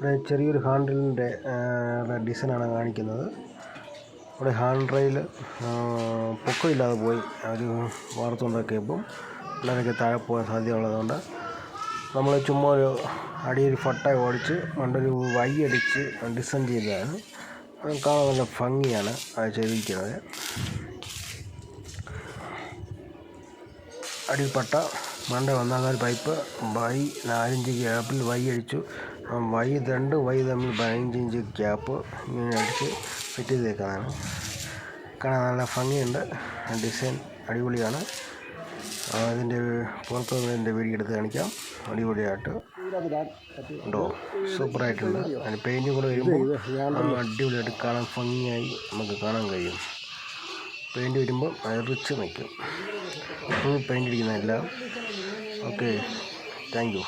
ഇവിടെ ചെറിയൊരു ഹാൻഡിലിൻ്റെ ഡിസൈനാണ് കാണിക്കുന്നത്. ഇവിടെ ഹാൻഡ് റെയിൽ പൊക്കമില്ലാതെ പോയി ഒരു വാർത്തുണ്ടാക്കിയപ്പം പിള്ളേരൊക്കെ താഴെ പോകാൻ സാധ്യതയുള്ളതുകൊണ്ട് നമ്മൾ ചുമ്മാ ഒരു അടിയൊരു ഫട്ട ഓടിച്ച് മണ്ടൊരു വൈ അടിച്ച് ഡിസൈൻ ചെയ്തതാണ്. കാണാൻ നല്ല ഭംഗിയാണ് അത് ചെയ്തിരിക്കുന്നത്. അടിപ്പട്ട മണ്ട ഒന്നാകാൽ പൈപ്പ് വൈ 4 ഇഞ്ച് ഗ്യാപ്പിൽ വൈ അടിച്ചു. രണ്ട് വൈ തമ്മിൽ 15 ഇഞ്ച് ഗ്യാപ്പ് ഇങ്ങനെ അടിച്ച് ഫിറ്റ് ചെയ്തേക്കുന്നതാണ്. കാണാൻ നല്ല ഭംഗിയുണ്ട്. ഡിസൈൻ അടിപൊളിയാണ്. അതിൻ്റെ പുറത്തുനിന്ന് വീഡിയോ എടുത്ത് കാണിക്കാം. അടിപൊളിയായിട്ട് ഉണ്ടോ, സൂപ്പറായിട്ടുണ്ട്. അതിന് പെയിൻറ്റും കൂടെ വരുമ്പോൾ അടിപൊളിയായിട്ട് കാണാൻ ഭംഗിയായി നമുക്ക് കാണാൻ കഴിയും. പെയിൻറ്റ് വരുമ്പോൾ റിച്ച് നിൽക്കും. ഫുൾ പെയിൻ്റ് അടിക്കുന്നതല്ല. Okay, thank U.